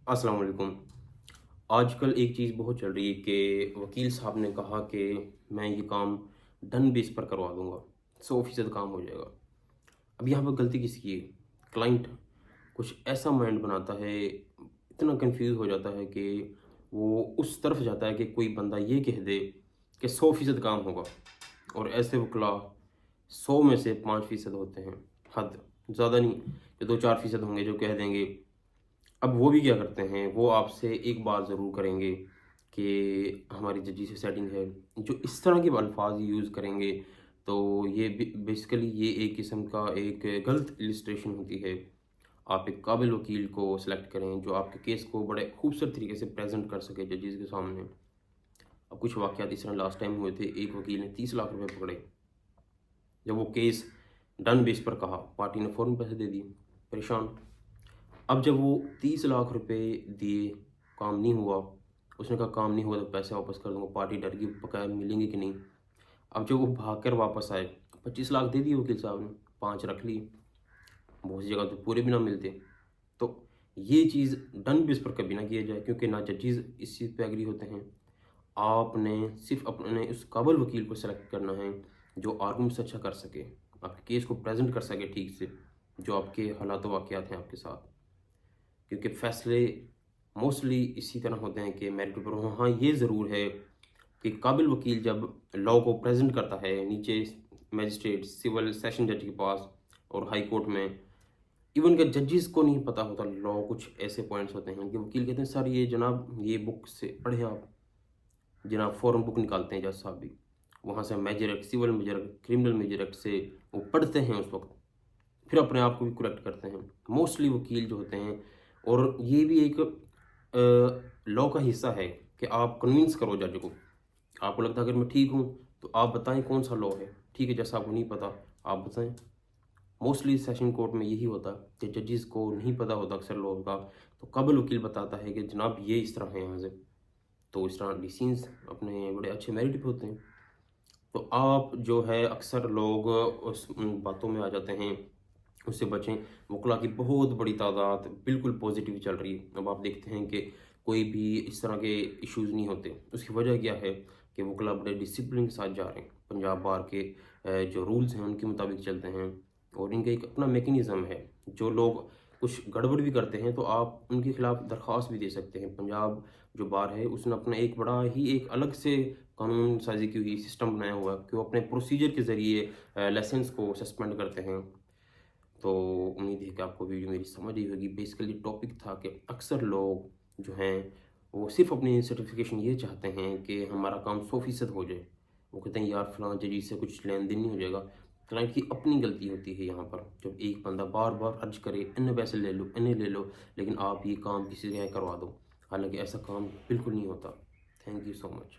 अस्सलाम वालेकुम। आजकल एक चीज़ बहुत चल रही है कि वकील साहब ने कहा कि मैं ये काम डन बेस पर करवा दूँगा, 100% काम हो जाएगा। अब यहाँ पर गलती किसकी है? क्लाइंट कुछ ऐसा माइंड बनाता है, इतना कन्फ्यूज़ हो जाता है कि वो उस तरफ जाता है कि कोई बंदा ये कह दे कि 100% काम होगा और ऐसे वकला 100 में से 5% होते हैं, हद, ज़्यादा नहीं, ये 2-4% होंगे जो कह देंगे। अब वो भी क्या करते हैं, वो आपसे एक बात ज़रूर करेंगे कि हमारी जजी से सेटिंग है। जो इस तरह के अल्फ़ाज़ यूज़ करेंगे, तो ये बेसिकली ये एक किस्म का एक गलत इलस्ट्रेशन होती है। आप एक काबिल वकील को सेलेक्ट करें, जो आपके केस को बड़े खूबसूरत तरीके से प्रेज़ेंट कर सके जजीज़ के सामने। अब कुछ वाक़यात इस तरह लास्ट टाइम हुए थे, एक वकील ने 30 लाख रुपए पकड़े। जब वो केस डन बेस पर कहा, पार्टी ने फ़ौरन पैसे दे दिए, परेशान। अब जब वो 30 लाख रुपए दिए, काम नहीं हुआ, उसने कहा काम नहीं हुआ तो पैसे वापस कर दूँगा, पार्टी डर गई बकाया मिलेंगे कि नहीं। अब जब वो भाग कर वापस आए, 25 लाख दे दिए वकील साहब ने, 5 रख लिए, बहुत सी जगह तो पूरे भी ना मिलते। तो ये चीज़ डन बेस पर कभी ना किया जाए, क्योंकि ना जजेज़ इस चीज़ पे एग्री होते हैं। आपने सिर्फ़ अपने उस काबिल वकील को सेलेक्ट करना है, जो आर्गुमेंट्स अच्छा कर सके, आपके केस को प्रेज़ेंट कर सके ठीक से, जो आपके हालात वाक़यात हैं आपके साथ। क्योंकि फ़ैसले मोस्टली इसी तरह होते हैं कि मेरिट पर हों। हाँ, ये ज़रूर है कि काबिल वकील जब लॉ को प्रेज़ेंट करता है नीचे मजिस्ट्रेट, सिविल सेशन जज के पास और हाई कोर्ट में, इवन कि जजेस को नहीं पता होता लॉ, कुछ ऐसे पॉइंट्स होते हैं कि वकील कहते हैं सर ये जनाब ये बुक से पढ़ें आप। जनाब फ़ौरन बुक निकालते हैं जज साहब भी। वहाँ से major act, civil major act, criminal major act से वो पढ़ते हैं उस वक़्त। फिर अपने आप को भी करेक्ट करते हैं। मोस्टली वकील जो होते हैं, और ये भी एक लॉ का हिस्सा है कि आप कन्विंस करो जज को। आपको लगता है अगर मैं ठीक हूँ, तो आप बताएँ कौन-सा लॉ है। ठीक है, जैसा आपको नहीं पता, आप बताएँ। मोस्टली सेशन कोर्ट में यही होता है कि जजेस को नहीं पता होता अक्सर लॉ का, तो काबिल वकील बताता है कि जनाब ये इस तरह है यहाँ से। तो इस तरह डिसीज़न्स अपने बड़े अच्छे मेरिट पे होते हैं। तो आप जो है अक्सर लोग उस उन बातों में आ जाते हैं, उससे बचें। वकला की बहुत बड़ी तादाद बिल्कुल पॉजिटिव चल रही है। अब आप देखते हैं कि कोई भी इस तरह के इश्यूज़ नहीं होते। उसकी वजह क्या है कि वकला बड़े डिसिप्लिन के साथ जा रहे हैं। पंजाब बार के जो रूल्स हैं उनके मुताबिक चलते हैं, और इनका एक अपना मैकेनिज़्म है। जो लोग कुछ गड़बड़ भी करते हैं तो आप उनके खिलाफ दरख्वास्त भी दे सकते हैं। पंजाब जो बार है उसने अपना एक बड़ा ही एक अलग से कानून साज़ी की हुई सिस्टम बनाया हुआ है कि वो अपने प्रोसीजर के ज़रिए लाइसेंस को सस्पेंड करते हैं। तो उम्मीद है कि आपको वीडियो मेरी समझ आई होगी। बेसिकली टॉपिक था कि अक्सर लोग जो हैं वो सिर्फ़ अपनी सर्टिफ़िकेशन ये चाहते हैं कि हमारा काम 100% हो जाए। वो कहते हैं यार फलाँ जजी से कुछ लेन-देन नहीं हो जाएगा। क्लाइंट की अपनी गलती होती है यहाँ पर। जब एक बंदा बार-बार अर्ज़ करे इतने पैसे ले लो, इन्हें ले लो, लेकिन आप ये काम किसी जगह करवा दो। हालाँकि ऐसा काम बिल्कुल नहीं होता। Thank you so much.